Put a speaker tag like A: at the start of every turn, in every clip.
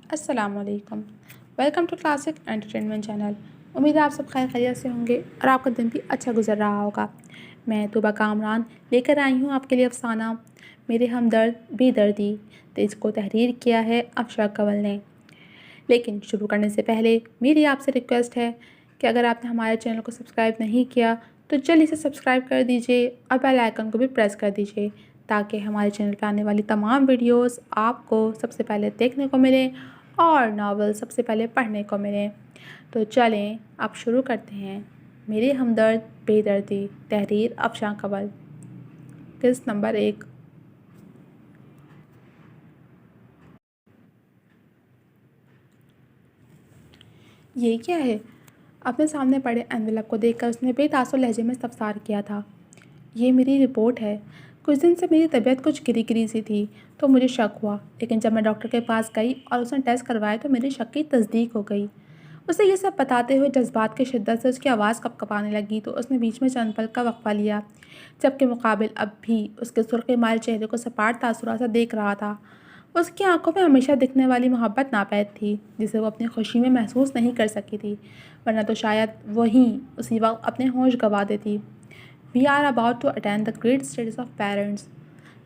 A: السلام علیکم. Welcome to classic entertainment channel. امید ہے آپ سب خیر خیریت سے ہوں گے اور آپ کا دن بھی اچھا گزر رہا ہوگا. میں طوبہ کامران لے کر آئی ہوں آپ کے لیے افسانہ میرے ہمدرد بے دردی. تو اس کو تحریر کیا ہے افشا کنول نے. لیکن شروع کرنے سے پہلے میری آپ سے ریکویسٹ ہے کہ اگر آپ نے ہمارے چینل کو سبسکرائب نہیں کیا تو جلدی سے سبسکرائب کر دیجیے اور بیل آئیکن کو بھی پریس کر دیجیے تاکہ ہمارے چینل پہ آنے والی تمام ویڈیوز آپ کو سب سے پہلے دیکھنے کو ملیں اور ناول سب سے پہلے پڑھنے کو ملیں. تو چلیں اب شروع کرتے ہیں. میرے ہمدرد بے دردی. تحریر افشا کنول. قسط نمبر 1. یہ کیا ہے؟ اپنے سامنے پڑے انویلپ کو دیکھ کر اس نے بے تاثر لہجے میں استفسار کیا تھا. یہ میری رپورٹ ہے. کچھ دن سے میری طبیعت کچھ گری گری سی تھی تو مجھے شک ہوا، لیکن جب میں ڈاکٹر کے پاس گئی اور اس نے ٹیسٹ کروائے تو میری شک کی تصدیق ہو گئی. اسے یہ سب بتاتے ہوئے جذبات کی شدت سے اس کی آواز کپکپانے لگی تو اس نے بیچ میں چند پل کا وقفہ لیا، جبکہ مقابل اب بھی اس کے سرخ مائل چہرے کو سپاٹ تاثرات سے دیکھ رہا تھا. اس کی آنکھوں میں ہمیشہ دکھنے والی محبت ناپید تھی جسے وہ اپنی خوشی میں محسوس نہیں کر سکی تھی، ورنہ تو شاید وہیں اسی وقت اپنے ہوش گنوا دیتی. We are about to attain the great status of parents.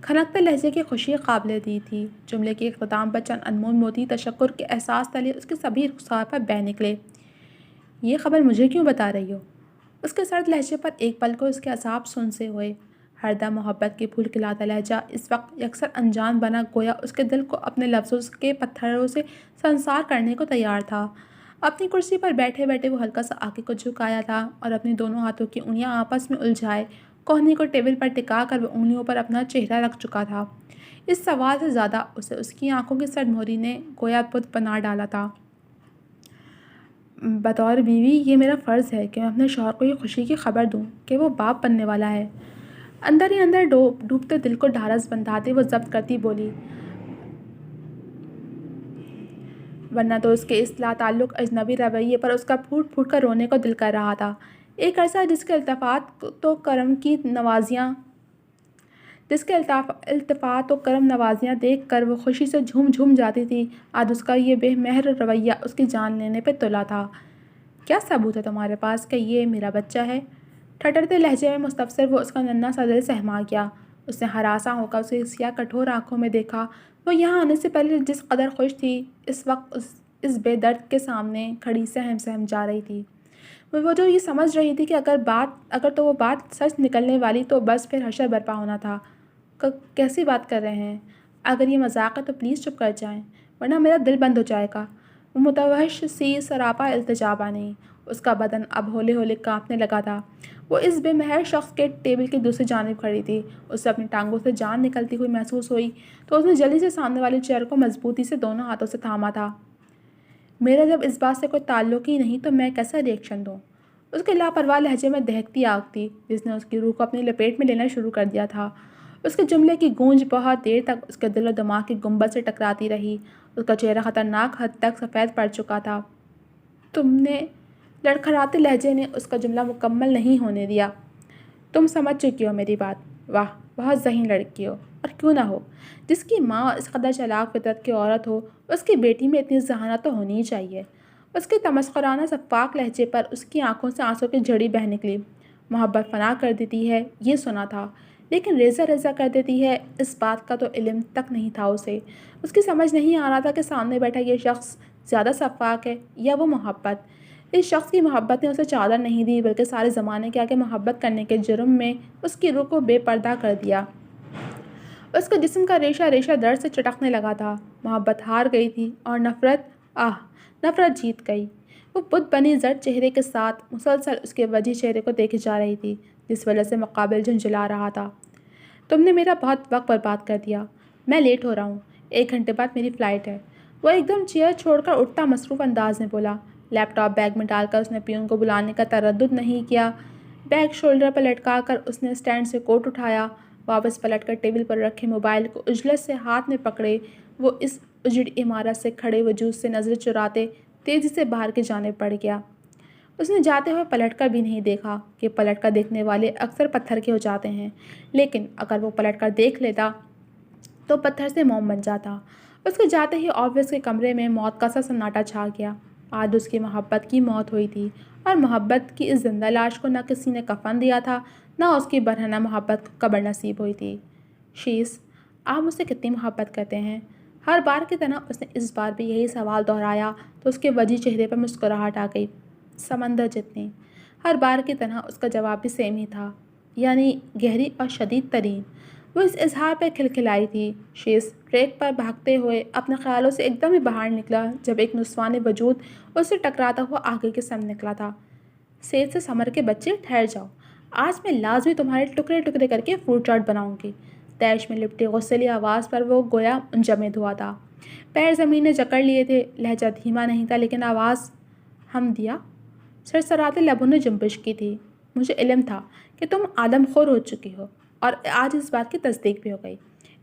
A: کھنکتے لہجے کی خوشی قابل دی تھی. جملے کے اختتام پر چند انمول موتی تشکر کے احساس تلے اس کے سبھی رخسار پر بہہ نکلے. یہ خبر مجھے کیوں بتا رہی ہو؟ اس کے سرد لہجے پر ایک پل کو اس کے اعصاب سن سے ہوئے. ہر دم محبت کے پھول کھلاتا لہجہ اس وقت یکسر انجان بنا گویا اس کے دل کو اپنے لفظوں کے پتھروں سے سنسار کرنے کو تیار تھا. اپنی کرسی پر بیٹھے بیٹھے وہ ہلکا سا آگے کو جھکایا تھا اور اپنی دونوں ہاتھوں کی انگلیاں آپس میں الجھائے کوہنی کو ٹیبل پر ٹکا کر وہ انگلیوں پر اپنا چہرہ رکھ چکا تھا. اس سوال سے زیادہ اسے اس کی آنکھوں کی سرد مہری نے گویا بت بنا ڈالا تھا. بطور بیوی یہ میرا فرض ہے کہ میں اپنے شوہر کو یہ خوشی کی خبر دوں کہ وہ باپ بننے والا ہے. اندر ہی اندر ڈوبتے دل کو ڈھارس بندھاتے وہ ضبط کرتی بولی، ورنہ تو اس کے اس لا تعلق اجنبی رویے پر اس کا پھوٹ پھوٹ کر رونے کو دل کر رہا تھا. ایک عرصہ جس کے التفات و کرم نوازیاں دیکھ کر وہ خوشی سے جھوم جھوم جاتی تھی، آج اس کا یہ بے مہر رویہ اس کی جان لینے پہ تلا تھا. کیا ثبوت ہے تمہارے پاس کہ یہ میرا بچہ ہے؟ ٹھٹرتے لہجے میں مستفسر وہ اس کا ننھا سا دل سہما گیا. اس نے ہراساں ہو کر اسے سیاہ کٹھور آنکھوں میں دیکھا. وہ یہاں آنے سے پہلے جس قدر خوش تھی اس وقت اس بے درد کے سامنے کھڑی سہم سہم جا رہی تھی. وہ جو یہ سمجھ رہی تھی کہ اگر تو وہ بات سچ نکلنے والی تو بس پھر حشر برپا ہونا تھا. کیسی بات کر رہے ہیں؟ اگر یہ مذاق ہے تو پلیز چپ کر جائیں ورنہ میرا دل بند ہو جائے گا. وہ متوحش سی سراپا التجا بانی. اس کا بدن اب ہولے ہولے کانپنے لگا تھا. وہ اس بے مہر شخص کے ٹیبل کی دوسری جانب کھڑی تھی. اسے اپنی ٹانگوں سے جان نکلتی ہوئی محسوس ہوئی تو اس نے جلدی سے سامنے والے چیئر کو مضبوطی سے دونوں ہاتھوں سے تھاما تھا. میرا جب اس بات سے کوئی تعلق ہی نہیں تو میں کیسا ریئیکشن دوں؟ اس کے لاپرواہ لہجے میں دہکتی آگ تھی جس نے اس کی روح کو اپنی لپیٹ میں لینا شروع کر دیا تھا. اس کے جملے کی گونج بہت دیر تک اس کے دل و دماغ کی گنبد سے ٹکراتی رہی. اس کا چہرہ خطرناک حد تک سفید پڑ چکا تھا. تم نے؟ لڑکھڑاتے لہجے نے اس کا جملہ مکمل نہیں ہونے دیا. تم سمجھ چکی ہو میری بات. واہ، بہت ذہین لڑکی ہو. اور کیوں نہ ہو؟ جس کی ماں اس قدر چالاک فطرت کی عورت ہو اس کی بیٹی میں اتنی ذہانت تو ہونی ہی چاہیے. اس کے تمسخرانہ شفاف لہجے پر اس کی آنکھوں سے آنسوں کی جھڑی بہہ نکلی. محبت فنا کر دیتی ہے یہ سنا تھا، لیکن ریزہ ریزہ کر دیتی ہے اس بات کا تو علم تک نہیں تھا اسے. اس کی سمجھ نہیں آ رہا تھا کہ سامنے بیٹھا یہ شخص زیادہ شفاف ہے یا وہ محبت. اس شخص کی محبت نے اسے چادر نہیں دی بلکہ سارے زمانے کے آگے محبت کرنے کے جرم میں اس کی روح کو بے پردہ کر دیا. اس کے جسم کا ریشہ ریشہ درد سے چٹکنے لگا تھا. محبت ہار گئی تھی اور نفرت جیت گئی. وہ بت بنی زرد چہرے کے ساتھ مسلسل اس کے وجہ چہرے کو دیکھے جا رہی تھی جس وجہ سے مقابل جھنجھلا رہا تھا. تم نے میرا بہت وقت برباد کر دیا. میں لیٹ ہو رہا ہوں. 1 گھنٹے بعد میری فلائٹ ہے. وہ ایک دم چیئر چھوڑ کر اٹھتا مصروف انداز میں بولا. لیپ ٹاپ بیگ میں ڈال کر اس نے پیون کو بلانے کا تردد نہیں کیا. بیگ شولڈر پر لٹکا کر اس نے اسٹینڈ سے کوٹ اٹھایا. واپس پلٹ کر ٹیبل پر رکھے موبائل کو عجلت سے ہاتھ میں پکڑے وہ اس اجڑی عمارت سے کھڑے وجود سے نظر چراتے تیزی سے باہر کی جانب بڑھ گیا. اس نے جاتے ہوئے پلٹ کر بھی نہیں دیکھا کہ پلٹ کر دیکھنے والے اکثر پتھر کے ہو جاتے ہیں، لیکن اگر وہ پلٹ کر دیکھ لیتا تو پتھر سے موم بن جاتا. اس کے جاتے ہی آفس کے کمرے میں موت کا سا سناٹا چھا گیا۔ آج اس کی محبت کی موت ہوئی تھی، اور محبت کی اس زندہ لاش کو نہ کسی نے کفن دیا تھا، نہ اس کی برہنہ محبت کو قبر نصیب ہوئی تھی۔ شیز، آپ مجھ سے کتنی محبت کرتے ہیں؟ ہر بار کی طرح اس نے اس بار بھی یہی سوال دہرایا تو اس کے وجہ چہرے پر مسکراہٹ آ گئی، سمندر جتنی۔ ہر بار کی طرح اس کا جواب بھی سیم ہی تھا، یعنی گہری اور شدید ترین۔ وہ اس اظہار پہ کھلکھلائی تھی۔ شیز ٹریک پر بھاگتے ہوئے اپنے خیالوں سے ایک دم ہی باہر نکلا جب ایک نسوانی وجود اس سے ٹکراتا ہوا آگے کی سمت نکلا تھا۔ سیج سے سمر کے بچے ٹھہر جاؤ، آج میں لازمی تمہارے ٹکڑے ٹکڑے کر کے فروٹ چاٹ بناؤں گی۔ تیش میں لپٹی غصیلی آواز پر وہ گویا منجمد ہوا تھا۔ پیر زمین نے جکڑ لیے تھے، لہجہ دھیما نہیں تھا لیکن آواز ہم دیا سرسراتے لبوں نے جنبش کی تھی۔ مجھے علم تھا کہ تم آدم خور ہو چکی ہو، اور آج اس بات کی تصدیق بھی ہو گئی۔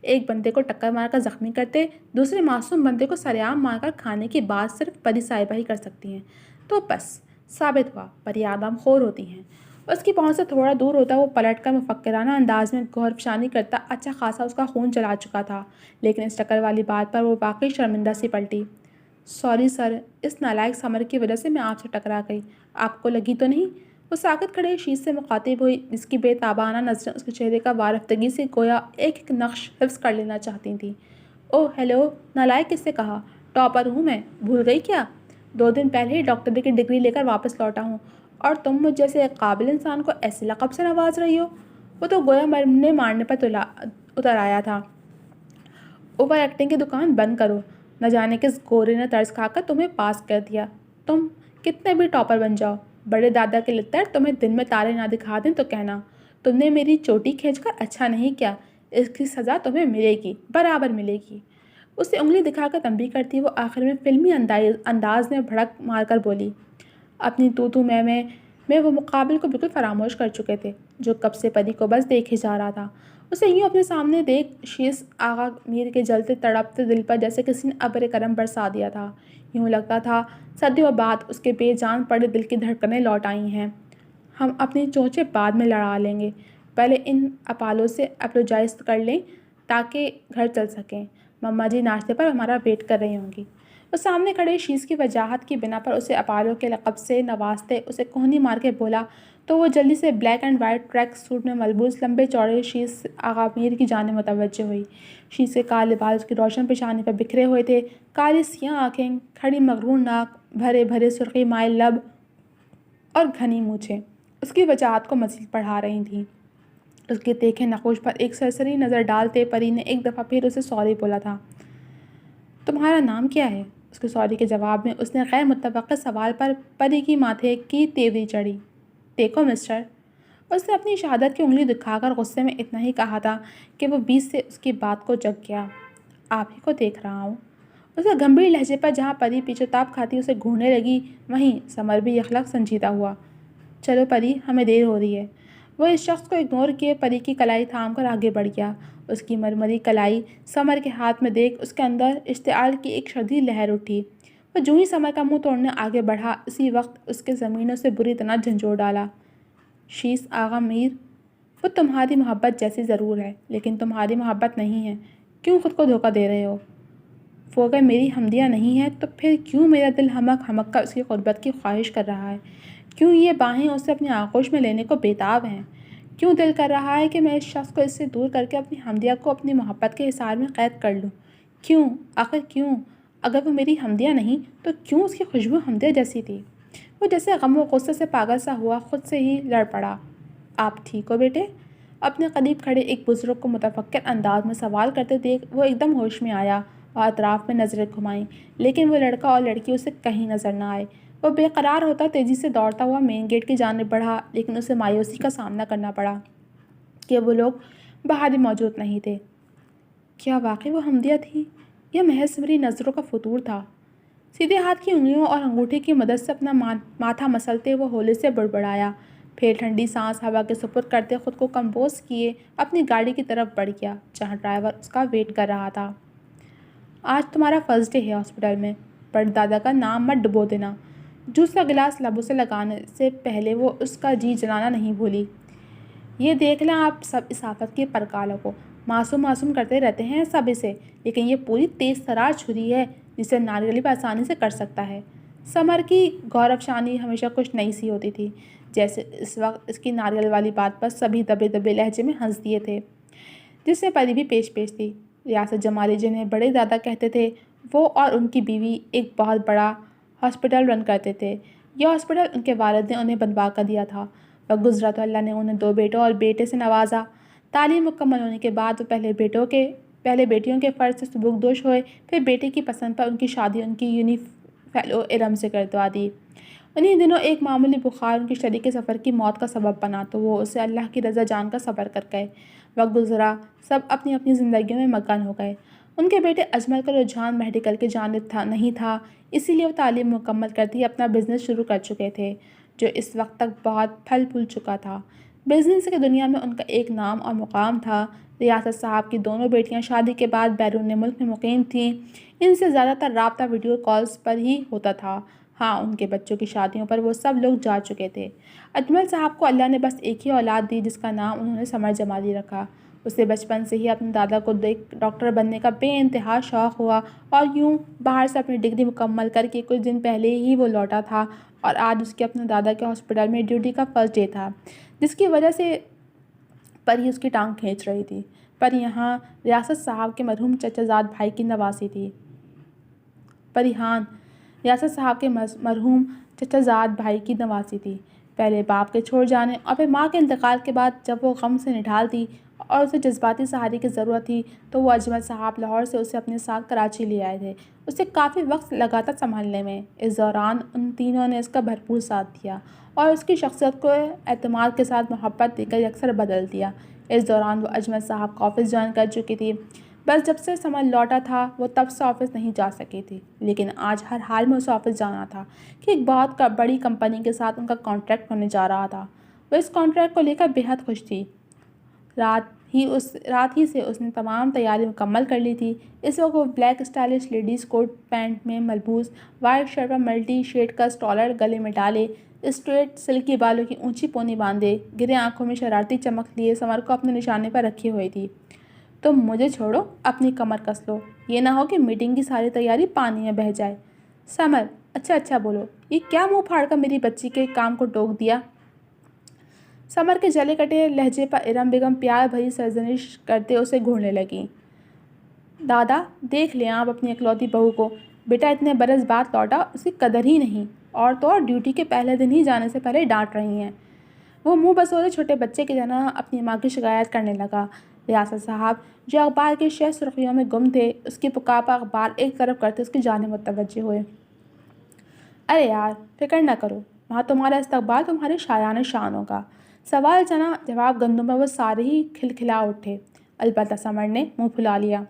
A: ایک بندے کو ٹکر مار کر زخمی کرتے، دوسرے معصوم بندے کو سریعام مار کر کھانے کی بات صرف پری صاحبہ ہی کر سکتی ہیں۔ تو بس ثابت ہوا، پری آدم خور ہوتی ہیں۔ اس کی پہنچ سے تھوڑا دور ہوتا وہ پلٹ کر مفکرانہ انداز میں غور فشانی کرتا۔ اچھا خاصا اس کا خون جلا چکا تھا، لیکن اس ٹکر والی بات پر وہ واقعی شرمندہ سی پلٹی۔ سوری سر، اس نالائق سمر کی وجہ سے میں آپ سے ٹکرا گئی، آپ کو لگی تو نہیں؟ وہ ساکت کھڑے شیز سے مخاطب ہوئی، جس کی بے تابانہ نظریں اس کے چہرے کا وارفتگی سے گویا ایک ایک نقش حفظ کر لینا چاہتی تھیں۔ اوہ ہیلو، نالائق کس سے کہا؟ ٹاپر ہوں میں، بھول گئی کیا؟ 2 دن پہلے ہی ڈاکٹری کی ڈگری لے کر واپس لوٹا ہوں، اور تم مجھ جیسے ایک قابل انسان کو ایسے لقب سے نواز رہی ہو؟ وہ تو گویا مرنے مارنے پر اتر آیا تھا۔ اوور ایکٹنگ کی دکان بند کرو، نہ جانے کس گورے نے طرز کھا کر تمہیں پاس کر دیا۔ تم کتنے بھی ٹاپر بن جاؤ، بڑے دادا کے لتر تمہیں دن میں تارے نہ دکھا دیں تو کہنا تم نے میری چوٹی کھینچ کر اچھا نہیں کیا، اس کی سزا تمہیں ملے گی، برابر ملے گی۔ اسے انگلی دکھا کر تنبیہ کرتی وہ آخر میں فلمی انداز میں بھڑک مار کر بولی۔ اپنی تو میں وہ مقابل کو بالکل فراموش کر چکے تھے، جو کب سے پری کو بس دیکھے جا رہا تھا۔ اسے یوں اپنے سامنے دیکھ شیز آغا میر کے جلتے تڑپتے دل پر جیسے کسی نے ابر کرم برسا دیا تھا۔ یوں لگتا تھا صدیوں بعد اس کے بے جان پڑے دل کی دھڑکنیں لوٹ آئی ہیں۔ ہم اپنی چونچیں بعد میں لڑا لیں گے، پہلے ان اپالوں سے اپولوجائز کر لیں تاکہ گھر چل سکیں۔ مما جی ناشتے پر ہمارا ویٹ کر رہی ہوں گی۔ وہ سامنے کھڑے شیز کی وجاہت کی بنا پر اسے اپالو کے لقب سے نوازتے اسے کوہنی مار کے بولا تو وہ جلدی سے black and white track suit میں ملبوس لمبے چوڑے شیز آغا میر کی جانب متوجہ ہوئی۔ شیز کے کالے بال اس کی روشن پیشانی پر بکھرے ہوئے تھے، کالی سیاہ آنکھیں، کھڑی مغرور ناک، بھرے بھرے سرخی مائل لب اور گھنی مونچھیں اس کی وجاہت کو مزید بڑھا رہی تھیں۔ اس کے تیکھے نقوش پر ایک سرسری نظر ڈالتے پری نے ایک دفعہ پھر اسے سوری بولا تھا۔ تمہارا نام کیا ہے؟ اس کے سوری کے جواب میں اس نے غیر متوقع سوال پر پری کی ماتھے کی تیوری چڑھی۔ دیکھو مسٹر، اس نے اپنی شہادت کی انگلی دکھا کر غصے میں اتنا ہی کہا تھا کہ وہ بیچ سے اس کی بات کو جگ گیا۔ آپ ہی کو دیکھ رہا ہوں۔ اس کے گمبھیر لہجے پر جہاں پری پیچھے تاپ کھاتی اسے گھورنے لگی، وہیں سمر بھی یخلق سنجیدہ ہوا۔ چلو پری، ہمیں دیر ہو رہی ہے۔ وہ اس شخص کو اگنور کیے پری کی کلائی تھام کر آگے بڑھ گیا۔ اس کی مرمری کلائی سمر کے ہاتھ میں دیکھ اس کے اندر اشتعال کی ایک شدید لہر اٹھی۔ وہ جو ہی سمر کا منہ توڑنے آگے بڑھا، اسی وقت اس کے زمینوں سے بری طرح جھنجھوڑ ڈالا۔ شیز آغا میر، وہ تمہاری محبت جیسی ضرور ہے، لیکن تمہاری محبت نہیں ہے۔ کیوں خود کو دھوکہ دے رہے ہو؟ وہ اگر میری ہمدیہ نہیں ہے تو پھر کیوں میرا دل ہمک ہمک کر اس کی قربت کی خواہش کر رہا ہے؟ کیوں یہ باہیں اسے اپنی آغوش میں لینے کو بےتاب ہیں؟ کیوں دل کر رہا ہے کہ میں اس شخص کو اس سے دور کر کے اپنی ہمدیہ کو اپنی محبت کے حصار میں قید کر لوں؟ کیوں؟ آخر کیوں؟ اگر وہ میری ہمدیہ نہیں تو کیوں اس کی خوشبو ہمدیہ جیسی تھی؟ وہ جیسے غم و غصے سے پاگل سا ہوا خود سے ہی لڑ پڑا۔ آپ ٹھیک ہو بیٹے؟ اپنے قریب کھڑے ایک بزرگ کو متفکر انداز میں سوال کرتے دیکھ وہ ایک دم ہوش میں آیا اور اطراف میں نظریں گھمائیں، لیکن وہ لڑکا اور لڑکی اسے کہیں نظر نہ آئے۔ وہ بے قرار ہوتا تیزی سے دوڑتا ہوا مین گیٹ کی جانب بڑھا، لیکن اسے مایوسی کا سامنا کرنا پڑا کہ وہ لوگ باہر ہی موجود نہیں تھے۔ کیا واقعی وہ ہمدیہ تھی یا محض میری نظروں کا فطور تھا؟ سیدھے ہاتھ کی انگلیوں اور انگوٹھی کی مدد سے اپنا ماتھا مسلتے وہ ہولے سے بڑبڑایا، پھر ٹھنڈی سانس ہوا کے سپرد کرتے خود کو کمپوز کیے اپنی گاڑی کی طرف بڑھ گیا جہاں ڈرائیور اس کا ویٹ کر رہا تھا۔ آج تمہارا فرسٹ ڈے ہے ہاسپٹل میں، بڑے دادا کا نام مت ڈبو دینا۔ جوس کا گلاس لبوں سے لگانے سے پہلے وہ اس کا جی جلانا نہیں بھولی۔ یہ دیکھ لیں آپ سب اس آفت کے پرکالوں کو، معصوم معصوم کرتے رہتے ہیں سب اسے، لیکن یہ پوری تیز ترار چھری ہے جسے ناریل بھی آسانی سے کر سکتا ہے۔ سمر کی غور افشانی ہمیشہ کچھ نئی سی ہوتی تھی، جیسے اس وقت اس کی ناریل والی بات پر سبھی دبے دبے لہجے میں ہنس دیے تھے، جس میں پری بھی پیش پیش تھی۔ ریاست جمالی جنہیں بڑے دادا کہتے تھے، وہ اور ان کی بیوی ایک بہت بڑا ہاسپٹل رن کرتے تھے۔ یہ ہاسپٹل ان کے والد نے انہیں بنوا کر دیا تھا۔ وقت گزرا تو اللہ نے انہیں 2 بیٹوں اور بیٹے سے نوازا۔ تعلیم مکمل ہونے کے بعد وہ پہلے بیٹیوں کے فرض سے سبکدوش ہوئے، پھر بیٹے کی پسند پر ان کی شادی ان کی یونی فیلو ارم سے کروا دی۔ انہی دنوں ایک معمولی بخار ان کے شریک سفر کی موت کا سبب بنا تو وہ اسے اللہ کی رضا جان کر صبر کر گئے۔ وقت گزرا، سب اپنی اپنی زندگیوں میں مگن ہو گئے۔ ان کے بیٹے اجمل کا رجحان میڈیکل کی جانب نہیں تھا، اسی لیے وہ تعلیم مکمل کرتے ہی اپنا بزنس شروع کر چکے تھے، جو اس وقت تک بہت پھل پھول چکا تھا۔ بزنس کی دنیا میں ان کا ایک نام اور مقام تھا۔ ریاست صاحب کی دونوں بیٹیاں شادی کے بعد بیرون ملک میں مقیم تھیں۔ ان سے زیادہ تر رابطہ ویڈیو کالز پر ہی ہوتا تھا۔ ہاں، ان کے بچوں کی شادیوں پر وہ سب لوگ جا چکے تھے۔ اجمل صاحب کو اللہ نے بس ایک ہی اولاد دی جس کا نام انہوں نے سمر جمالی رکھا۔ اسے بچپن سے ہی اپنے دادا کو دیکھ ڈاکٹر بننے کا بے انتہا شوق ہوا، اور یوں باہر سے اپنی ڈگری مکمل کر کے کچھ دن پہلے ہی وہ لوٹا تھا، اور آج اس کے اپنے دادا کے ہاسپٹل میں ڈیوٹی کا فرسٹ ڈے تھا، جس کی وجہ سے پری اس کی ٹانگ کھینچ رہی تھی۔ پر یہاں ریاست صاحب کے مرحوم چچا زاد بھائی کی نواسی تھی۔ ریاست صاحب کے مرحوم چچا زاد بھائی کی نواسی تھی۔ پہلے باپ کے چھوڑ جانے اور پھر ماں کے انتقال کے بعد جب وہ غم سے نڈھال تھی اور اسے جذباتی سہارے کی ضرورت تھی تو وہ اجمل صاحب لاہور سے اسے اپنے ساتھ کراچی لے آئے تھے۔ اسے کافی وقت لگا تھا سنبھلنے میں۔ اس دوران ان تینوں نے اس کا بھرپور ساتھ دیا اور اس کی شخصیت کو اعتماد کے ساتھ محبت دے کر یکسر بدل دیا۔ اس دوران وہ اجمل صاحب کا آفس جوائن کر چکی تھی۔ بس جب سے سمر لوٹا تھا وہ تب سے آفس نہیں جا سکی تھی، لیکن آج ہر حال میں اسے آفس جانا تھا کہ ایک بہت بڑی کمپنی کے ساتھ ان کا کانٹریکٹ ہونے جا رہا تھا۔ وہ اس کانٹریکٹ کو لے کر بےحد خوش تھی۔ رات ہی سے اس نے تمام تیاری مکمل کر لی تھی۔ اس وقت وہ black stylish ladies coat pant میں ملبوس، وائٹ شرٹ پر ملٹی شیڈ کا اسٹالر گلے میں ڈالے، اسٹریٹ سلکی بالوں کی اونچی پونی باندھے، گرے آنکھوں میں شرارتی چمک لیے سمر کو اپنے نشانے پر رکھی ہوئی تھی۔ تم مجھے چھوڑو، اپنی کمر کس لو، یہ نہ ہو کہ میٹنگ کی ساری تیاری پانی میں بہہ جائے۔ سمر: اچھا بولو، یہ کیا منہ پھاڑ کر میری بچی کے کام کو ٹوک دیا؟ سمر کے جلے کٹے لہجے پر ارم بیگم پیار بھری سرزنش کرتے اسے گھورنے لگیں۔ دادا، دیکھ لیں آپ اپنی اکلوتی بہو کو، بیٹا اتنے برس بعد لوٹا، اس کی قدر ہی نہیں، اور تو اور ڈیوٹی کے پہلے دن ہی جانے سے پہلے ڈانٹ رہی ہیں۔ وہ منہ بسورے چھوٹے بچے کی طرح اپنی ماں کی شکایت کرنے لگا۔ ریاست صاحب، جو اخبار کے شہ سرخیوں میں گم تھے، اس کی پکار پر اخبار ایک طرف کرتے اس کی جانب متوجہ ہوئے۔ ارے یار، فکر نہ کرو، وہاں تمہارا استقبال تمہارے شایان شان ہوگا۔ سوال جنا جواب گندوں میں وہ سارے ہی کھلکھلا اٹھے۔ البتہ سمر نے منہ پھلا لیا۔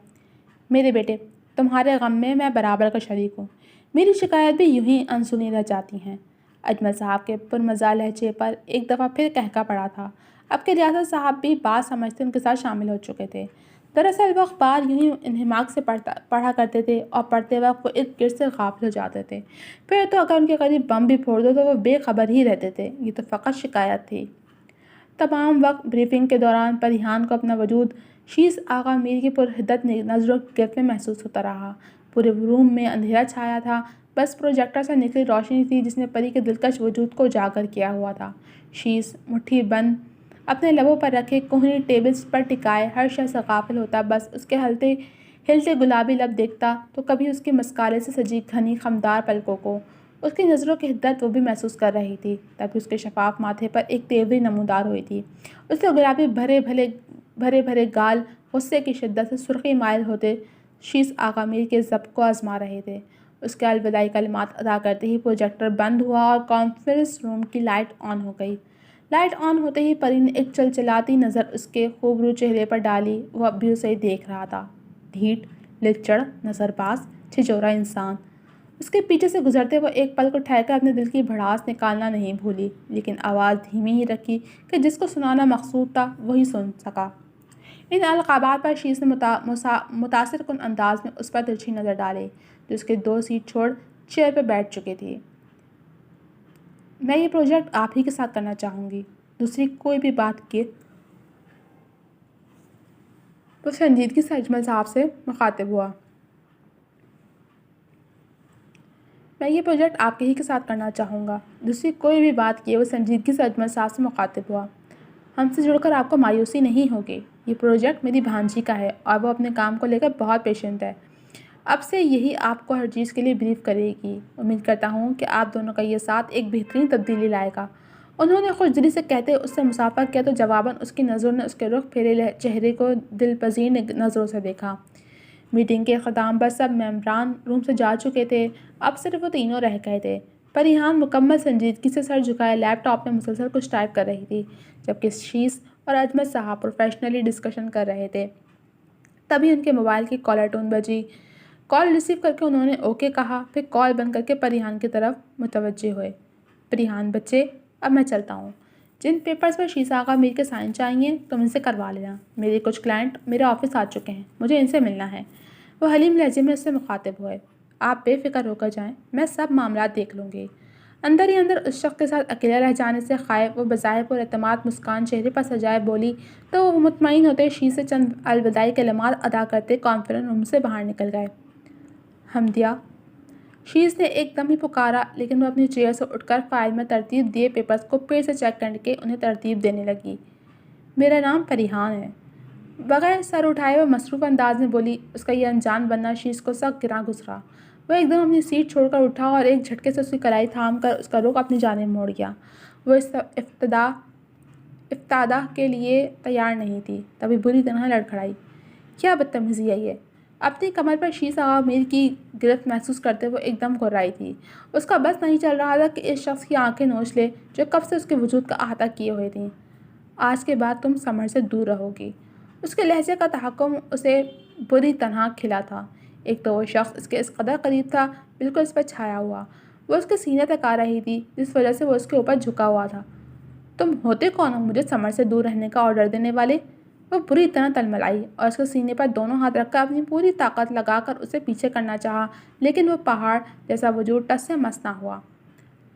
A: میرے بیٹے، تمہارے غم میں میں برابر کا شریک ہوں، میری شکایت بھی یوں ہی انسنی رہ جاتی ہیں۔ اجمل صاحب کے پرمزاح لہجے پر ایک دفعہ پھر قہقہ پڑا تھا۔ اب کے ریاست صاحب بھی بات سمجھتے ان کے ساتھ شامل ہو چکے تھے۔ دراصل وہ اخبار یوں ہی انہماک سے پڑھا کرتے تھے اور پڑھتے وقت وہ ارد گرد سے غافل ہو جاتے تھے۔ پھر تو اگر ان کے قریب بم بھی پھوڑ دو تو وہ بے خبر ہی رہتے تھے۔ یہ تو فقط شکایت تھی۔ تمام وقت بریفنگ کے دوران پریحان کو اپنا وجود شیز آغا میر کی پرحدت نظروں کی گرفت میں محسوس ہوتا رہا۔ پورے روم میں اندھیرا چھایا تھا، بس پروجیکٹر سے نکلی روشنی تھی جس نے پری کے دلکش وجود کو اجاگر کیا ہوا تھا۔ شیز مٹھی بند اپنے لبوں پر رکھے کوہنی ٹیبل پر ٹکائے ہر شے سے غافل ہوتا، بس اس کے ہلتے گلابی لب دیکھتا تو کبھی اس کی مسکارے سے سجی گھنی خمدار پلکوں کو۔ اس کی نظروں کی حدت وہ بھی محسوس کر رہی تھی، تبھی اس کے شفاف ماتھے پر ایک تیوری نمودار ہوئی تھی۔ اس کے گلابی بھرے بھرے گال غصے کی شدت سے سرخی مائل ہوتے شیز آغا میر کے ضبط کو آزما رہے تھے۔ اس کے الوداعی کلمات ادا کرتے ہی پروجیکٹر بند ہوا اور کانفرنس روم کی لائٹ آن ہو گئی۔ لائٹ آن ہوتے ہی پری نے ایک چلچلاتی نظر اس کے خوبرو چہرے پر ڈالی۔ وہ اب بھی اسے ہی دیکھ رہا تھا، ڈھیٹ، لچڑ، نظر باز، چھچورا انسان۔ اس کے پیچھے سے گزرتے وہ ایک پل کو ٹھہر کر اپنے دل کی بھڑاس نکالنا نہیں بھولی، لیکن آواز دھیمی ہی رکھی کہ جس کو سنانا مقصود تھا وہی سن سکا۔ ان القابات پر شیز نے متاثر کن انداز میں اس پر ترچھی نظر ڈالی جو اس کے 2 سیٹ چھوڑ چیئر پہ بیٹھ چکی تھی۔ میں یہ پروجیکٹ آپ ہی کے ساتھ کرنا چاہوں گی، دوسری کوئی بھی بات کی وہ سنجیدگی سے اجمل صاحب سے مخاطب ہوا۔ میں یہ پروجیکٹ آپ کے ہی کے ساتھ کرنا چاہوں گا۔ دوسری کوئی بھی بات کیے وہ سنجیدگی سے اجمل صاحب سے مخاطب ہوا۔ ہم سے جڑ کر آپ کو مایوسی نہیں ہوگی۔ یہ پروجیکٹ میری بھانجی کا ہے اور وہ اپنے کام کو لے کر بہت پیشنٹ ہے۔ اب سے یہی آپ کو ہر چیز کے لیے بریف کرے گی۔ امید کرتا ہوں کہ آپ دونوں کا یہ ساتھ ایک بہترین تبدیلی لائے گا۔ انہوں نے خوش دلی سے کہتے اس سے مسافہ کیا تو جواباً اس کی نظروں نے اس کے رخ پھیرے چہرے کو دل پذیر نظروں سے دیکھا۔ میٹنگ کے اختتام پر سب ممبران روم سے جا چکے تھے۔ اب صرف وہ تینوں رہ گئے تھے۔ پریحان مکمل سنجیدگی سے سر جھکائے لیپ ٹاپ میں مسلسل کچھ ٹائپ کر رہی تھی، جبکہ شیس اور اجمل صاحب پروفیشنلی ڈسکشن کر رہے تھے۔ تبھی ان کے موبائل کی کالر ٹون بجی۔ کال ریسیو کر کے انہوں نے اوکے کہا، پھر کال بند کر کے پریحان کی طرف متوجہ ہوئے۔ پریحان بچے، اب میں چلتا ہوں۔ جن پیپرز پر شیس آغا میر کے سائن چاہیے تم ان سے کروا لینا۔ میرے کچھ کلائنٹ میرے آفس آ چکے ہیں، مجھے ان سے ملنا ہے۔ وہ حلیم لہجے میں اس سے مخاطب ہوئے۔ آپ بے فکر ہو کر جائیں، میں سب معاملات دیکھ لوں گی۔ اندر ہی اندر اس شخص کے ساتھ اکیلا رہ جانے سے خائف وہ بظاہر پر اعتماد مسکان چہرے پر سجائے بولی تو وہ مطمئن ہوتے شیس سے چند الوداعی کلمات ادا کرتے کانفرنس روم سے باہر نکل گئے۔ حمدیہ، شیس نے ایک دم ہی پکارا، لیکن وہ اپنی چیئر سے اٹھ کر فائل میں ترتیب دیے پیپرز کو پھر سے چیک کر کے انہیں ترتیب دینے لگی۔ میرا نام پریحان ہے، بغیر سر اٹھائے وہ مصروف انداز میں بولی۔ اس کا یہ انجان بننا شیس کو سخت گراں گزرا۔ وہ ایک دم اپنی سیٹ چھوڑ کر اٹھا اور ایک جھٹکے سے اس کی کلائی تھام کر اس کا رخ اپنی جانب موڑ گیا۔ وہ اس افتادہ کے لیے تیار نہیں تھی، تبھی بری طرح لڑکھڑائی۔ کیا بدتمیزی ہے یہ؟ اپنی کمر پر شیس آغا میر کی گرفت محسوس کرتے وہ ایک دم گھبرائی تھی۔ اس کا بس نہیں چل رہا تھا کہ اس شخص کی آنکھیں نوچ لے جو کب سے اس کے وجود کا احاطہ کیے ہوئے تھیں۔ آج کے بعد تم سمر سے دور رہو گی۔ اس کے لہجے کا تحکم اسے بری طرح کھلا تھا۔ ایک تو وہ شخص اس کے اس قدر قریب تھا، بالکل اس پر چھایا ہوا۔ وہ اس کے سینے تک آ رہی تھی، جس وجہ سے وہ اس کے اوپر جھکا ہوا تھا۔ تم ہوتے کون ہو مجھے سمر سے دور رہنے کا آرڈر دینے والے؟ وہ بری طرح تلملائی اور اس کے سینے پر دونوں ہاتھ رکھ کر اپنی پوری طاقت لگا کر اسے پیچھے کرنا چاہا، لیکن وہ پہاڑ جیسا وجود ٹس سے مس نہ ہوا۔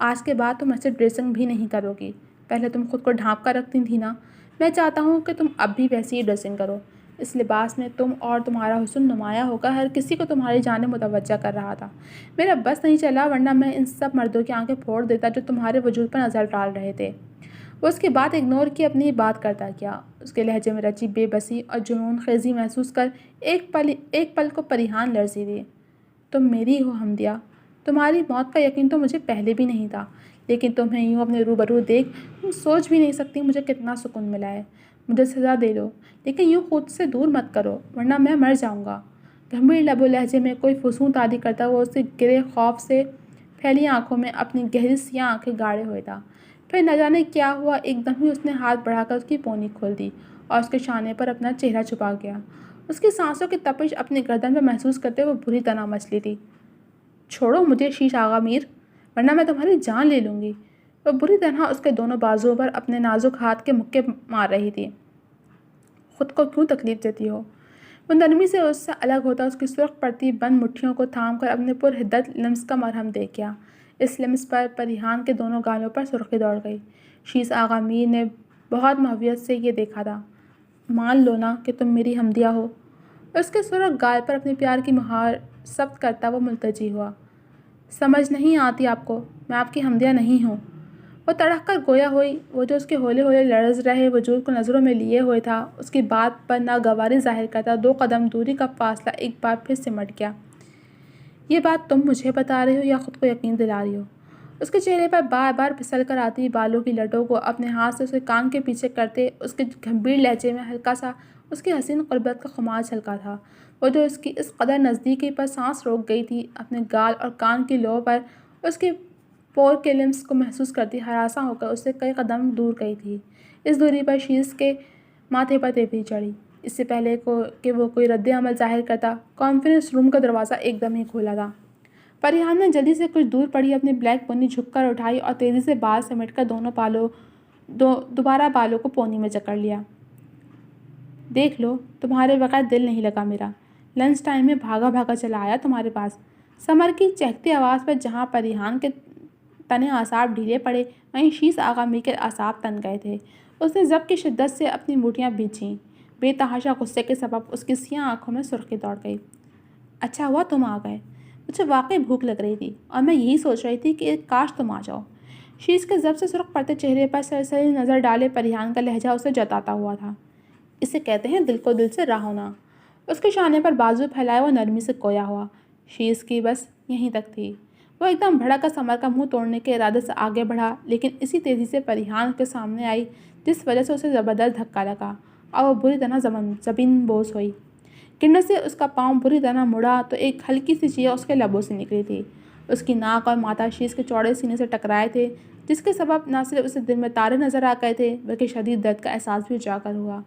A: آج کے بعد تم ایسے ڈریسنگ بھی نہیں کرو گی۔ پہلے تم خود کو ڈھانپ کر رکھتی تھی نا، میں چاہتا ہوں کہ تم اب بھی ویسی ہی ڈریسنگ کرو۔ اس لباس میں تم اور تمہارا حسن نمایاں ہو کر ہر کسی کو تمہاری جانب متوجہ کر رہا تھا۔ میرا بس نہیں چلا، ورنہ میں ان سب مردوں کی آنکھیں پھوڑ دیتا جو تمہارے وجود پر نظر ڈال رہے تھے۔ وہ اس کی بات اگنور کی اپنی بات کرتا گیا۔ اس کے لہجے میں رچی بے بسی اور جنون خیزی محسوس کر ایک پل کو پریحان لرزی دی۔ تم میری ہو حمدیہ، تمہاری موت کا یقین تو مجھے پہلے بھی نہیں تھا، لیکن تمہیں یوں اپنے روبرو دیکھ تم سوچ بھی نہیں سکتی مجھے کتنا سکون ملا ہے۔ مجھے سزا دے لو، لیکن یوں خود سے دور مت کرو، ورنہ میں مر جاؤں گا۔ گھمبیر لب و لہجے میں کوئی فسون تعدی کرتا وہ اس کے گرے خوف سے پھیلی آنکھوں میں اپنی گہری سیاہ آنکھیں گاڑے ہوئے تھا۔ پھر نہ جانے کیا ہوا، ایک دم ہی اس نے ہاتھ بڑھا کر اس کی پونی کھول دی اور اس کے شانے پر اپنا چہرہ چھپا گیا۔ اس کی سانسوں کی تپش اپنی گردن پر محسوس کرتے وہ بری طرح مچلی تھی۔ چھوڑو مجھے شیس آغا میر، ورنہ میں تمہاری جان لے لوں گی۔ وہ بری طرح اس کے دونوں بازوؤں پر اپنے نازک ہاتھ کے مکے مار رہی تھی۔ خود کو کیوں تکلیف دیتی ہو؟ وہ نرمی سے اس سے الگ ہوتا اس کی سرخ پڑتی بند مٹھیوں کو تھام کر اپنے پر حدت لمس کا مرہم دے گیا۔ اس لمس پر پریحان کے دونوں گالوں پر سرخی دوڑ گئی۔ شیس آغا میر نے بہت محبت سے یہ دیکھا تھا۔ مان لو نا کہ تم میری حمدیہ ہو۔ اس کے سرخ گال پر اپنے پیار کی مہار ثبت کرتا وہ ملتجی ہوا۔ سمجھ نہیں آتی آپ کو، میں آپ کی حمدیہ نہیں ہوں۔ وہ تڑک کر گویا ہوئی۔ وہ جو اس کے ہولے ہولے لرز رہے وجود کو نظروں میں لیے ہوئے تھا، اس کی بات پر ناگواری ظاہر کرتا 2 قدم دوری کا فاصلہ ایک بار پھر سمٹ گیا۔ یہ بات تم مجھے بتا رہی ہو یا خود کو یقین دلا رہی ہو؟ اس کے چہرے پر بار بار پھسل کر آتی بالوں کی لٹوں کو اپنے ہاتھ سے اس کے کان کے پیچھے کرتے اس کے گھمبیر لہجے میں ہلکا سا اس کی حسین قربت کا خمار چھلکا تھا۔ وہ جو اس کی اس قدر نزدیکی پر سانس روک گئی تھی، اپنے گال اور کان کی لو پر اس کے پور کے لمس کو محسوس کرتی ہراساں ہو کر اس سے کئی قدم دور گئی تھی۔ اس دوری پر شیس کے ماتھے پر تیوری چڑھی۔ اس سے پہلے کہ وہ کوئی رد عمل ظاہر کرتا، کانفرنس روم کا دروازہ ایک دم ہی کھولا تھا۔ پریحان نے جلدی سے کچھ دور پڑی اپنی بلیک پونی جھک کر اٹھائی اور تیزی سے بال سمیٹ کر دوبارہ بالوں کو پونی میں جکڑ لیا۔ دیکھ لو، تمہارے بغیر دل نہیں لگا میرا۔ لنچ ٹائم میں بھاگا بھاگا چلا آیا تمہارے پاس۔ سمر کی چہکتی آواز پر جہاں پریحان کے تنے اعصاب ڈھیلے پڑے، وہیں شیس آغا میر کے اعصاب تن گئے تھے۔ اس نے ضبط کی شدت سے اپنی مٹھیاں بھینچیں۔ بے تحاشا غصے کے سبب اس کی سیاہ آنکھوں میں سرخی دوڑ گئی۔ اچھا ہوا تم آ گئے، مجھے واقعی بھوک لگ رہی تھی اور میں یہی سوچ رہی تھی کہ کاش تم آ جاؤ۔ شیش کے ضبط سے سرخ پڑتے چہرے پر سرسری نظر ڈالے پریحان کا لہجہ اسے جتاتا ہوا تھا۔ اسے کہتے ہیں دل کو دل سے راہ ہونا۔ اس کے شانے پر بازو پھیلائے وہ نرمی سے کویا ہوا۔ شیش کی بس یہیں تک تھی۔ وہ ایک دم بھڑک کر سمر کا منہ توڑنے کے ارادے سے آگے بڑھا، لیکن اسی تیزی سے پریحان کے سامنے آئی جس وجہ سے اسے زبردست دھکا لگا اور وہ بری طرح زمین بوس ہوئی۔ کنڈے سے اس کا پاؤں بری طرح مڑا تو ایک ہلکی سی چیخ اس کے لبوں سے نکلی تھی۔ اس کی ناک اور ماتھا شیش کے چوڑے سینے سے ٹکرائے تھے، جس کے سبب نہ صرف اسے دل میں تارے نظر آ گئے تھے بلکہ شدید درد کا احساس بھی اجاگر ہوا۔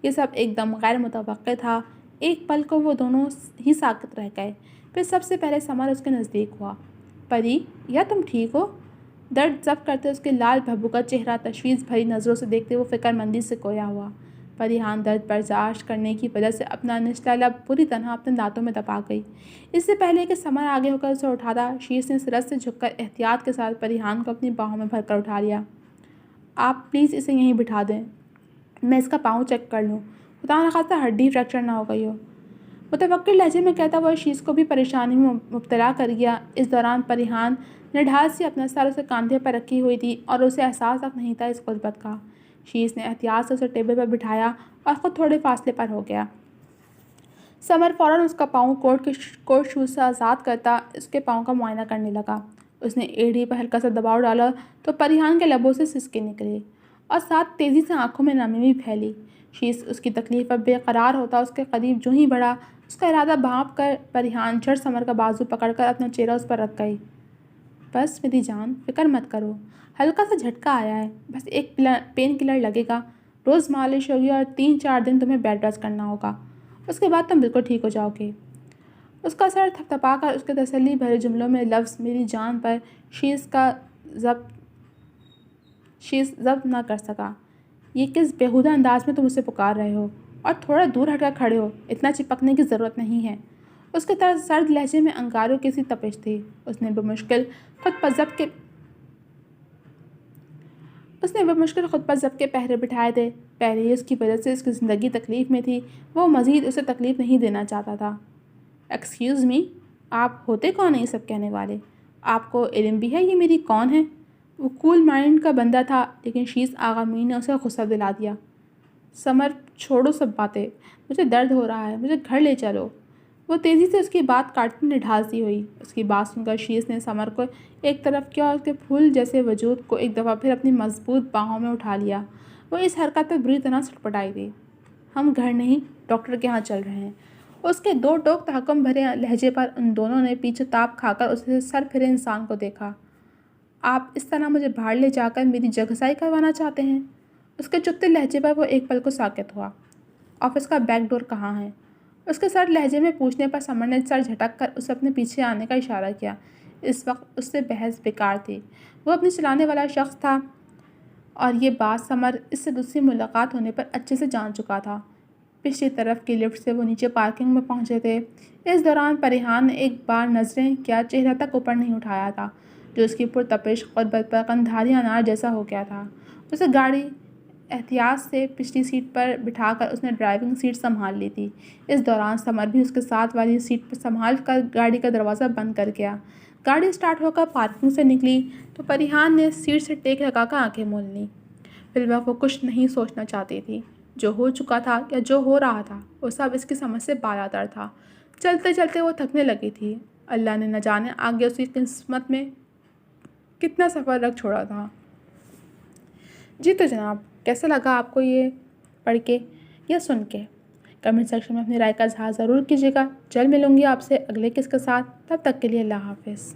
A: یہ سب ایک دم غیر متوقع تھا۔ ایک پل کو وہ دونوں ہی ساکت رہ گئے، پھر سب سے پہلے سمر اس کے نزدیک ہوا۔ پری، یا تم ٹھیک ہو؟ درد ضبط کرتے اس کے لال بھبھکا چہرہ تشویش بھری نظروں سے دیکھتے وہ فکر مندی سے کویا ہوا۔ پریحان درد برداشت کرنے کی وجہ سے اپنا نچلا لب بری طرح اپنے دانتوں میں دبا گئی۔ اس سے پہلے کہ سمر آگے ہو کر اسے اٹھاتا، شیش نے سرت سے جھک کر احتیاط کے ساتھ پریحان کو اپنی باہوں میں بھر کر اٹھا لیا۔ آپ پلیز اسے یہیں بٹھا دیں، میں اس کا پاؤں چیک کر لوں، خدا نخواستہ ہڈی فریکچر نہ ہو گئی ہو۔ متوقع لہجے میں کہتا وہ شیش کو بھی پریشانی میں مبتلا کر گیا۔ اس دوران پریحان نے ڈھال سے اپنا سر اسے کاندھے پر رکھی ہوئی تھی اور اسے احساس تک نہیں تھا اس غربت کا۔ شیش نے احتیاط سے اسے ٹیبل پر بٹھایا اور خود تھوڑے فاصلے پر ہو گیا۔ سمر فوراً اس کا پاؤں کوٹ شوز سے آزاد کرتا اس کے پاؤں کا معائنہ کرنے لگا۔ اس نے ایڑی پر ہلکا سا دباؤ ڈالا تو پریحان کے لبوں سے سسکے نکلے اور ساتھ تیزی سے آنکھوں میں نمی بھی پھیلی۔ شیش اس کی تکلیف پر بے قرار ہوتا اس کے قریب جو ہی بڑھا، اس کا ارادہ بھانپ کر پریحان جھٹ سمر کا بازو پکڑ کر اپنا چہرہ اس پر رکھ گئی۔ بس میری جان، فکر مت کرو، ہلکا سا جھٹکا آیا ہے، بس ایک پین کلر لگے گا، روز مالش ہوگی اور 3-4 دن تمہیں بیڈ ریسٹ کرنا ہوگا، اس کے بعد تم بالکل ٹھیک ہو جاؤ گے۔ اس کا سر تھپتھپا کر اس کے تسلی بھرے جملوں میں لفظ میری جان پر شیش ضبط نہ کر سکا۔ یہ کس بیہودہ انداز میں تم اسے پکار رہے ہو اور تھوڑا دور ہٹ کر کھڑے ہو، اتنا چپکنے کی ضرورت نہیں ہے۔ اس کے سرد لہجے میں انگاروں کی سی تپش تھی۔ اس نے بمشکل خود پر ضبط کے پہرے بٹھائے تھے۔ پہلے ہی اس کی وجہ سے اس کی زندگی تکلیف میں تھی، وہ مزید اسے تکلیف نہیں دینا چاہتا تھا۔ ایکسکیوز می، آپ ہوتے کون ہیں یہ سب کہنے والے؟ آپ کو علم بھی ہے یہ میری کون ہے؟ وہ کول مائنڈ کا بندہ تھا، لیکن شیش آغا میر نے اسے غصہ دلا دیا۔ سمر، چھوڑو سب باتیں، مجھے درد ہو رہا ہے، مجھے گھر لے چلو۔ وہ تیزی سے اس کی بات کاٹتی نڈھال سی ہوئی۔ اس کی بات سن کر شیش نے سمر کو ایک طرف کیا اور اس کے پھول جیسے وجود کو ایک دفعہ پھر اپنی مضبوط باہوں میں اٹھا لیا۔ وہ اس حرکت پہ بری طرح سٹپٹائی تھی۔ ہم گھر نہیں، ڈاکٹر کے ہاں چل رہے ہیں۔ اس کے دو ٹوک تحکم بھرے لہجے پر ان دونوں نے پیچھے تاپ کھا کر اسے سر پھرے انسان کو دیکھا۔ آپ اس طرح مجھے باہر لے جا کر میری جگہسائی کروانا چاہتے ہیں؟ اس کے چپتے لہجے پر وہ ایک پل کو ساکت ہوا۔ آفس کا بیک ڈور کہاں ہے؟ اس کے سرد لہجے میں پوچھنے پر سمر نے سر جھٹک کر اسے اپنے پیچھے آنے کا اشارہ کیا۔ اس وقت اس سے بحث بیکار تھی، وہ اپنی چلانے والا شخص تھا اور یہ بات سمر اس سے دوسری ملاقات ہونے پر اچھے سے جان چکا تھا۔ پچھلی طرف کی لفٹ سے وہ نیچے پارکنگ میں پہنچے تھے۔ اس دوران پریحان نے ایک بار نظریں کیا چہرہ تک اوپر نہیں اٹھایا تھا، جو اس کی پرتپش غربت پر قندھاری انار جیسا ہو گیا تھا۔ اسے گاڑی احتیاط سے پچھلی سیٹ پر بٹھا کر اس نے ڈرائیونگ سیٹ سنبھال لی تھی۔ اس دوران سمر بھی اس کے ساتھ والی سیٹ پر سنبھال کر گاڑی کا دروازہ بند کر گیا۔ گاڑی سٹارٹ ہو کر پارکنگ سے نکلی تو پریحان نے سیٹ سے ٹیک لگا کر آنکھیں مول لیں۔ فی الوقت وہ کچھ نہیں سوچنا چاہتی تھی۔ جو ہو چکا تھا یا جو ہو رہا تھا، وہ سب اس کی سمجھ سے بالاتر تھا۔ چلتے چلتے وہ تھکنے لگی تھی۔ اللہ نے نہ جانے آگے اس کی قسمت میں کتنا سفر رکھ چھوڑا تھا۔ جی تو جناب، کیسا لگا آپ کو یہ پڑھ کے یا سن کے؟ کمنٹ سیکشن میں اپنی رائے کا اظہار ضرور کیجیے گا۔ جلد ملوں گی آپ سے اگلے قسط کے ساتھ، تب تک کے لیے اللہ حافظ۔